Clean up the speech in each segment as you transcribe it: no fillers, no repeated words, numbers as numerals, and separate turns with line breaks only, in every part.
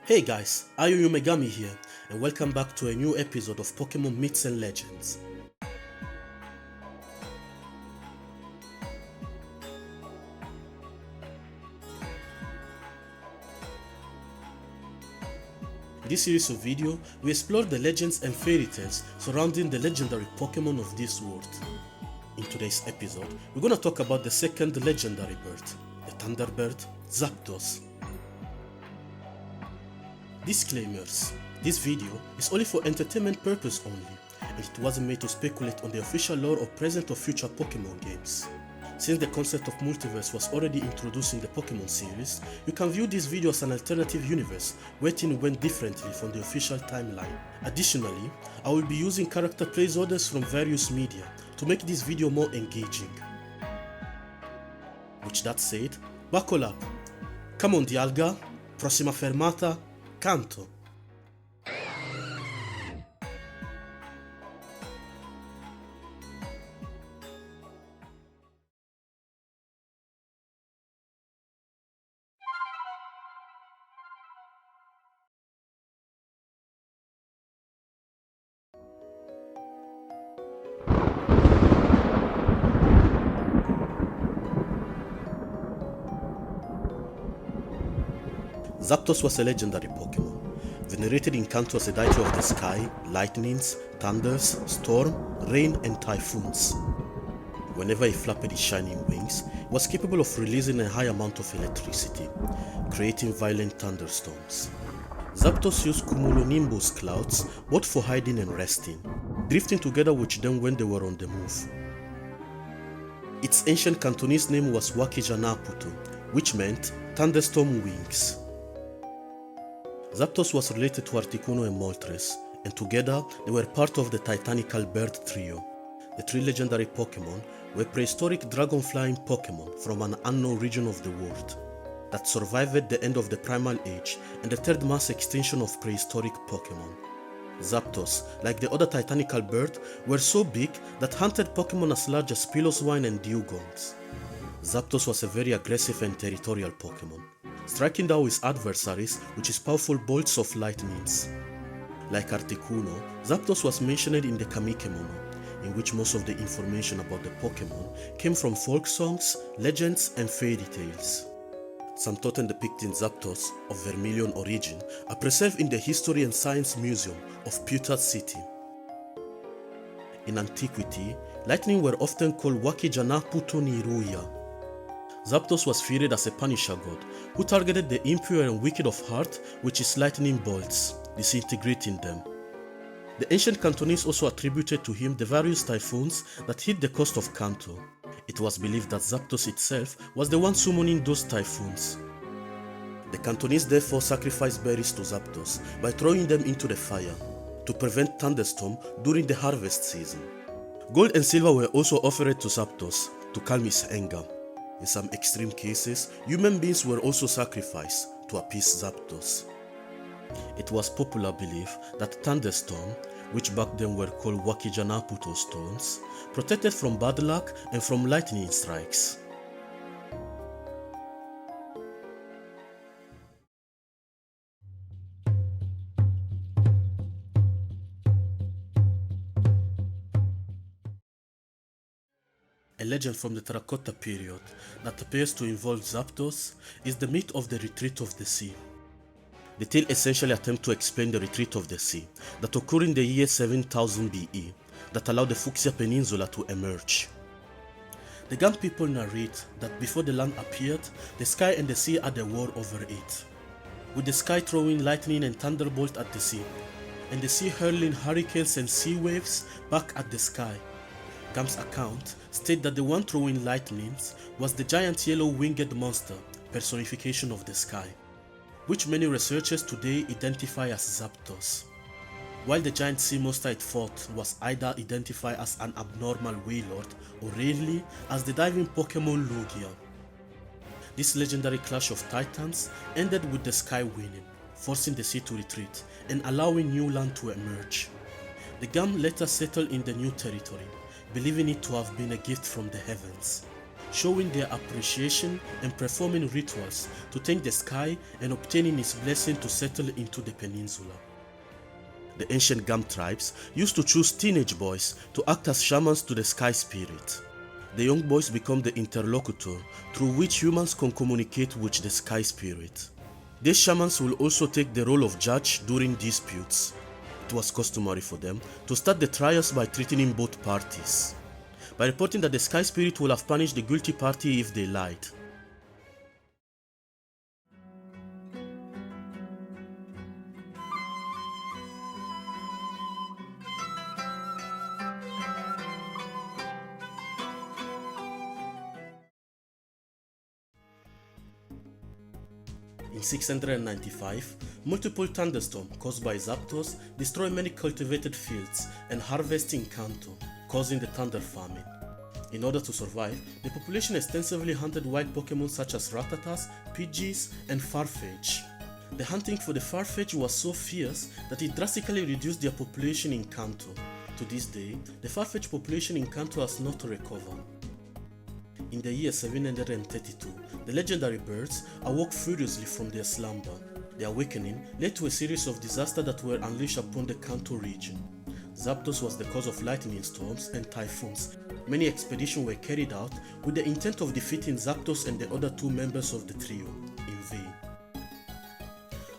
Hey guys, Ayu Megami here, and welcome back to a new episode of Pokemon Myths and Legends. In this series of video, we explore the legends and fairy tales surrounding the legendary Pokemon of this world. In today's episode, we're gonna talk about the second legendary bird, the Thunderbird, Zapdos. Disclaimers: this video is only for entertainment purpose only, and it wasn't made to speculate on the official lore or present or future Pokemon games. Since the concept of multiverse was already introduced in the Pokemon series, you can view this video as an alternative universe where things went differently from the official timeline. Additionally, I will be using character placeholders from various media to make this video more engaging. With that said, buckle up. Come on Dialga, prossima fermata, Kanto. Zapdos was a legendary Pokemon, venerated in Kanto as a deity of the sky, lightnings, thunders, storm, rain and typhoons. Whenever he flapped his shining wings, he was capable of releasing a high amount of electricity, creating violent thunderstorms. Zapdos used cumulonimbus clouds both for hiding and resting, drifting together with them when they were on the move. Its ancient Kantonese name was Wakijanaputu, which meant thunderstorm wings. Zapdos was related to Articuno and Moltres, and together they were part of the Titanical Bird Trio. The three legendary Pokemon were prehistoric dragon-flying Pokemon from an unknown region of the world that survived at the end of the Primal Age and the third mass extinction of prehistoric Pokemon. Zapdos, like the other Titanical bird, were so big that hunted Pokemon as large as Piloswine and Dugongs. Zapdos was a very aggressive and territorial Pokemon, striking down his adversaries with his powerful bolts of lightnings. Like Articuno, Zapdos was mentioned in the Kamikemono, in which most of the information about the Pokemon came from folk songs, legends and fairy tales. Some totems depicting Zapdos, of Vermilion origin, are preserved in the History and Science Museum of Putat City. In antiquity, lightning were often called Wakijanaputu Niruya. Zapdos was feared as a Punisher god, who targeted the impure and wicked of heart with his lightning bolts, disintegrating them. The ancient Kantonese also attributed to him the various typhoons that hit the coast of Kanto. It was believed that Zapdos itself was the one summoning those typhoons. The Kantonese therefore sacrificed berries to Zapdos by throwing them into the fire to prevent thunderstorm during the harvest season. Gold and silver were also offered to Zapdos to calm his anger. In some extreme cases, human beings were also sacrificed to appease Zapdos. It was popular belief that thunderstorm, which back then were called Wakijanaputo stones, protected from bad luck and from lightning strikes. A legend from the Terracotta period that appears to involve Zapdos is the myth of the retreat of the sea. The tale essentially attempts to explain the retreat of the sea that occurred in the year 7000 BE that allowed the Fuchsia Peninsula to emerge. The Gam people narrate that before the land appeared, the sky and the sea had a war over it, with the sky throwing lightning and thunderbolt at the sea, and the sea hurling hurricanes and sea waves back at the sky. Gam's account states that the one throwing lightnings was the giant yellow winged monster, personification of the sky, which many researchers today identify as Zapdos, while the giant sea monster it fought was either identified as an abnormal Wailord or rarely as the diving Pokemon Lugia. This legendary clash of titans ended with the sky winning, forcing the sea to retreat and allowing new land to emerge. The Gam later settled in the new territory, believing it to have been a gift from the heavens. showing their appreciation and performing rituals to thank the sky and obtaining its blessing to settle into the peninsula. The ancient Gam tribes used to choose teenage boys to act as shamans to the sky spirit. The young boys become the interlocutor through which humans can communicate with the sky spirit. These shamans will also take the role of judge during disputes. It was customary for them to start the trials by threatening both parties, by reporting that the sky spirit will have punished the guilty party if they lied. In 695, multiple thunderstorms caused by Zapdos destroyed many cultivated fields and harvests in Kanto, causing the thunder famine. In order to survive, the population extensively hunted wild Pokemon such as Rattatas, Pidgeys, and Farfetch. The hunting for the Farfetch was so fierce that it drastically reduced their population in Kanto. To this day, the Farfetch population in Kanto has not recovered. In the year 732, the legendary birds awoke furiously from their slumber. The awakening led to a series of disasters that were unleashed upon the Kanto region. Zapdos was the cause of lightning storms and typhoons. Many expeditions were carried out with the intent of defeating Zapdos and the other two members of the trio, in vain.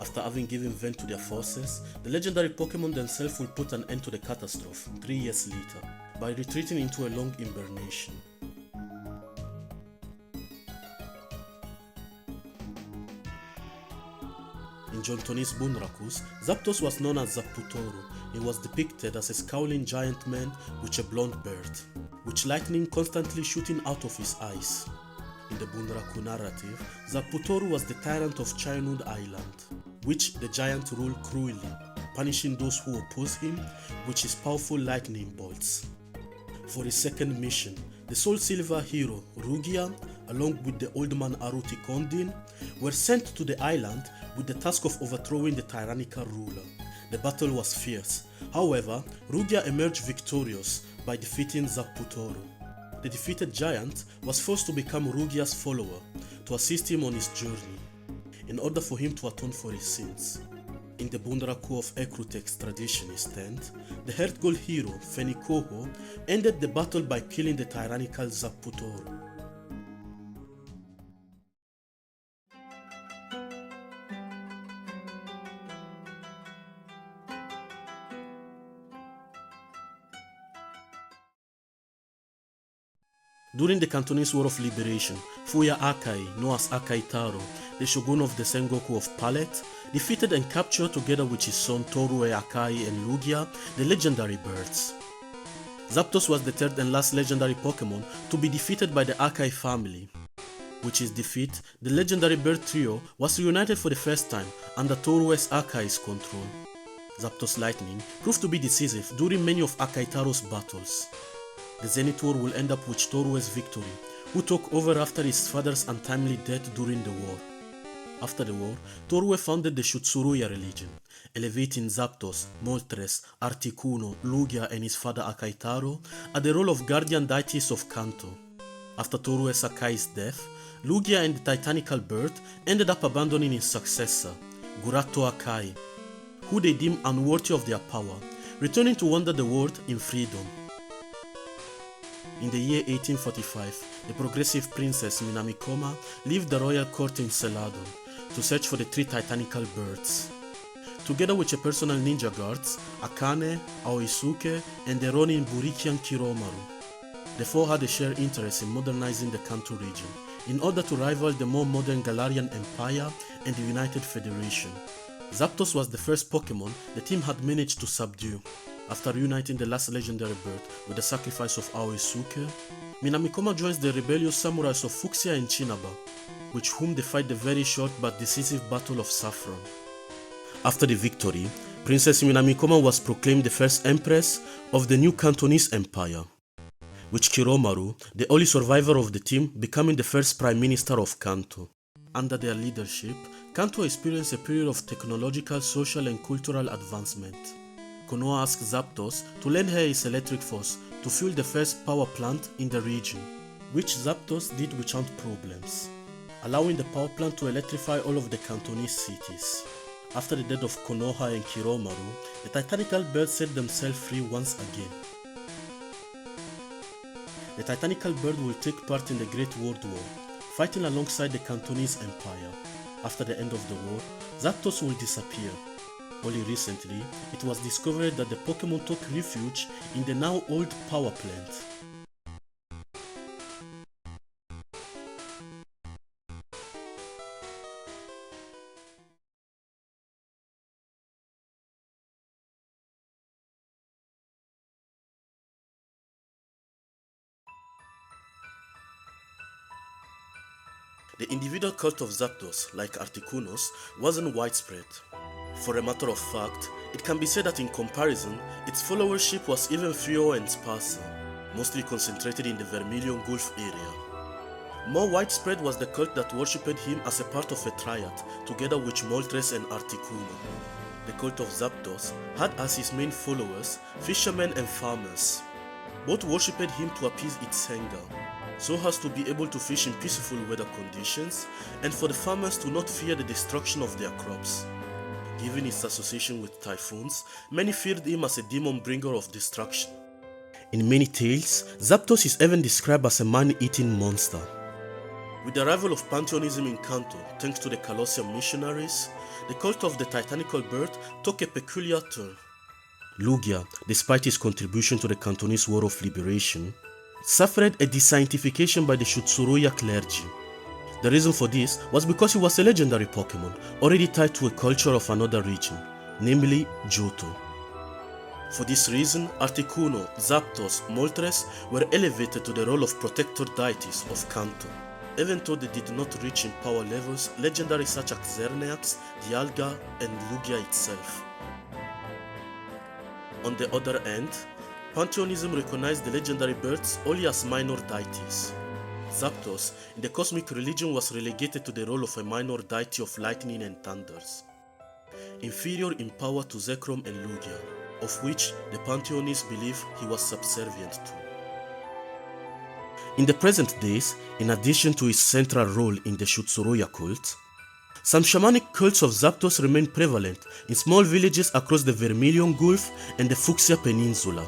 After having given vent to their forces, the legendary Pokemon themselves will put an end to the catastrophe 3 years later by retreating into a long hibernation. In Kantonese Bunrakus, Zapdos was known as Zaputoru. He was depicted as a scowling giant man with a blonde beard, with lightning constantly shooting out of his eyes. In the Bunraku narrative, Zaputoru was the tyrant of Childhood Island, which the giant ruled cruelly, punishing those who oppose him with his powerful lightning bolts. For his second mission, the Soul Silver hero Rugia, along with the old man Aruti Kondin, were sent to the island with the task of overthrowing the tyrannical ruler. The battle was fierce. However, Rugia emerged victorious by defeating Zaputoru. The defeated giant was forced to become Rugia's follower to assist him on his journey, in order for him to atone for his sins. In the Bunraku of Ekrutek's traditionist tent, the heart gold hero Fenikoho ended the battle by killing the tyrannical Zaputoru. During the Kantonese War of Liberation, Fuya Akai, known as Akai Taro, the shogun of the Sengoku of Palette, defeated and captured together with his son Torue Akai and Lugia the legendary birds. Zapdos was the third and last legendary Pokemon to be defeated by the Akai family. With his defeat, the legendary bird trio was reunited for the first time under Torue's Akai's control. Zapdos Lightning proved to be decisive during many of Akai Taro's battles. The Zenith War will end up with Torue's victory, who took over after his father's untimely death during the war. After the war, Torue founded the Shutsuruya religion, elevating Zapdos, Moltres, Articuno, Lugia and his father Akai Taro at the role of guardian deities of Kanto. After Torue Sakai's death, Lugia and the Titanical bird ended up abandoning his successor, Gurato Akai, who they deemed unworthy of their power, returning to wander the world in freedom. In the year 1845, the progressive princess Minamikoma left the royal court in Celadon to search for the 3 Titanical birds. Together with her personal ninja guards, Akane, Aoisuke, and the Ronin Burikian Kiromaru, the 4 had a shared interest in modernizing the Kanto region in order to rival the more modern Galarian Empire and the United Federation. Zapdos was the first Pokemon the team had managed to subdue. After reuniting the last legendary bird with the sacrifice of Aoisuke, Minamikoma joins the rebellious samurais of Fuxia and Chinaba, with whom they fight the very short but decisive Battle of Saffron. After the victory, Princess Minamikoma was proclaimed the first Empress of the new Kantonese Empire, with Kiromaru, the only survivor of the team, becoming the first Prime Minister of Kanto. Under their leadership, Kanto experienced a period of technological, social and cultural advancement. Konoha asked Zapdos to lend her his electric force to fuel the first power plant in the region. which Zapdos did without problems, allowing the power plant to electrify all of the Kantonese cities. After the death of Konoha and Kiromaru, the Titanical birds set themselves free once again. The Titanical bird will take part in the Great World War, fighting alongside the Kantonese Empire. After the end of the war, Zapdos will disappear. Only recently, it was discovered that the Pokemon took refuge in the now old power plant. The individual cult of Zapdos, like Articunos, wasn't widespread. For a matter of fact, it can be said that in comparison, its followership was even fewer and sparser, mostly concentrated in the Vermilion Gulf area. More widespread was the cult that worshipped him as a part of a triad, together with Moltres and Articuno. The cult of Zapdos had as his main followers fishermen and farmers. Both worshipped him to appease its anger, so as to be able to fish in peaceful weather conditions and for the farmers to not fear the destruction of their crops. Given his association with typhoons, many feared him as a demon bringer of destruction. In many tales, Zapdos is even described as a man-eating monster. With the arrival of pantheonism in Kanto, thanks to the Colossian missionaries, the cult of the Titanical bird took a peculiar turn. Lugia, despite his contribution to the Kantonese War of Liberation, suffered a descientification by the Shutsuruya clergy. The reason for this was because he was a legendary Pokemon, already tied to a culture of another region, namely Johto. For this reason, Articuno, Zapdos, Moltres were elevated to the role of protector deities of Kanto, even though they did not reach in power levels legendary such as Xerneas, Dialga, and Lugia itself. On the other hand, Pantheonism recognized the legendary birds only as minor deities. Zapdos, in the cosmic religion, was relegated to the role of a minor deity of lightning and thunders, inferior in power to Zekrom and Lugia, of which the Pantheonists believe he was subservient to. In the present days, in addition to his central role in the Shutsuruya cult, some shamanic cults of Zapdos remain prevalent in small villages across the Vermilion Gulf and the Fuchsia Peninsula.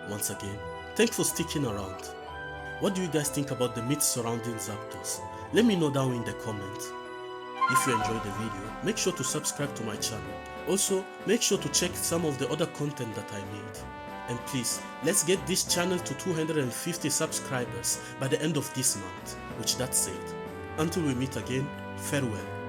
Once again, thanks for sticking around. What do you guys think about the myths surrounding Zapdos? Let me know down in the comments. If you enjoyed the video, make sure to subscribe to my channel. Also, make sure to check some of the other content that I made. And please, let's get this channel to 250 subscribers by the end of this month. With that said, until we meet again, farewell.